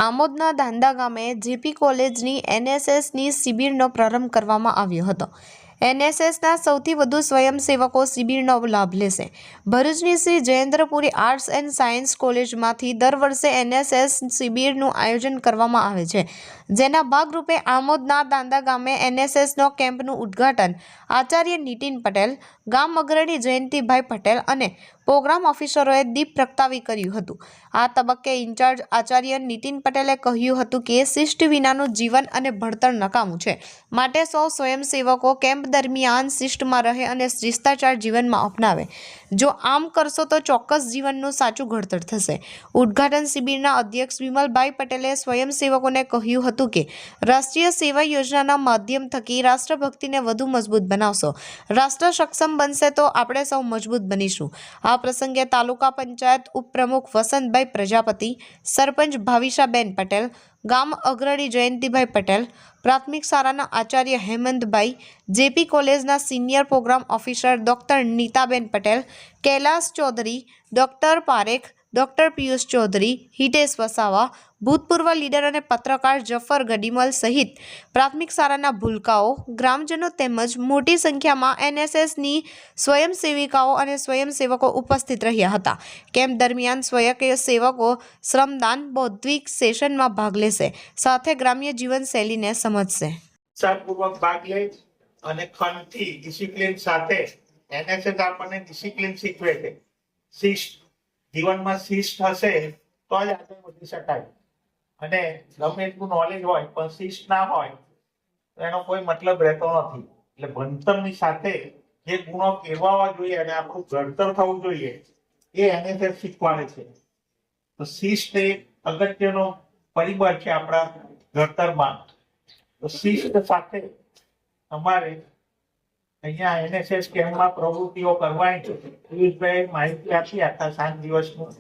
આમોદના દાંદા ગામે જેપી કોલેજની એનએસએસની શિબિરનો પ્રારંભ કરવામાં આવ્યો હતો। એનએસએસના સૌથી વધુ સ્વયંસેવકો શિબિરનો લાભ લેશે। ભરૂચની Shri Jayendrapuri arts and science કોલેજમાંથી દર વર્ષે એનએસએસ શિબિરનું આયોજન કરવામાં આવે છે, જેના ભાગરૂપે આમોદના દાંદા ગામે એનએસએસનો કેમ્પનું ઉદ્ઘાટન આચાર્ય નીતિન પટેલ, ગામ અગ્રણી જયંતિભાઈ પટેલ અને પ્રોગ્રામ ઓફિસરોએ દીપ પ્રગટાવી કર્યું હતું। આ તબક્કે ઇન્ચાર્જ આચાર્ય નીતિન પટેલે કહ્યું હતું કે શિસ્ત વિનાનું જીવન અને ભણતર નકામું છે, માટે સૌ સ્વયંસેવકો કેમ્પ દરમિયાન શિસ્તમાં રહે અને શિષ્ટાચાર જીવનમાં અપનાવે। જો આમ કરશો તો ચોક્કસ જીવનનું સાચું ઘડતર થશે। ઉદ્ઘાટન શિબિરના અધ્યક્ષ વિમલભાઈ પટેલે સ્વયંસેવકોને કહ્યું હતું કે રાષ્ટ્રીય સેવા યોજનાના માધ્યમ થકી રાષ્ટ્રભક્તિને વધુ મજબૂત બનાવશો, રાષ્ટ્ર સક્ષમ બનશે તો આપણે સૌ મજબૂત બનીશું। આ પ્રસંગે તાલુકા પંચાયત ઉપપ્રમુખ વસંતભાઈ પ્રજાપતિ, સરપંચ ભાવિશાબેન પટેલ, ગામ અગ્રણી જયંતિભાઈ પટેલ, પ્રાથમિક શાળાના આચાર્ય હેમંતભાઈ, જેપી કોલેજના senior program officer doctor Nitaben Patel, Kailas Chaudhari, doctor Parekh, doctor Piyush Chaudhari, Hitesh Vasava, ભૂતપૂર્વ લીડર અને પત્રકાર જફર ગડીમલ સહિત પ્રાથમિક શાળાના ભૂલકાઓ, ગ્રામજનો તેમજ મોટી સંખ્યામાં એનએસએસની સ્વયંસેવિકાઓ અને સ્વયંસેવકો ઉપસ્થિત રહ્યા હતા। કેમ્પ દરમિયાન સ્વયંસેવકો શ્રમદાન, બૌદ્ધિક સેશનમાં ભાગ લેશે, સાથે ગ્રામ્ય જીવનશૈલીને સમજશે। ઉત્સાહપૂર્વક ભાગ લે અને ખંતથી ડિસિપ્લિન સાથે એનએસએસ આપણને ડિસિપ્લિન શીખવે છે। શિસ્ત જીવનમાં શિસ્ત હશે તો જ આગળ વધી શકાય, અને ગમે એટલું નોલેજ હોય પણ શિસ્ત ના હોય તો એનો કોઈ મતલબ રહેતો નથી। એટલે ભણતરની સાથે જે ગુણો કેળવવા જોઈએ અને આપણું ઘડતર થવું જોઈએ એ એનએસએસ શીખવાડે છે। તો શિસ્ત એ અગત્યનો પરિબળ છે આપણા ઘડતરમાં। તો શિસ્ત સાથે અમારે અહીંયા એનએસએસ કેમ્પમાં પ્રવૃત્તિઓ કરવાની છે। પિયુષભાઈ માહિતી આપી આખા 7 દિવસનું।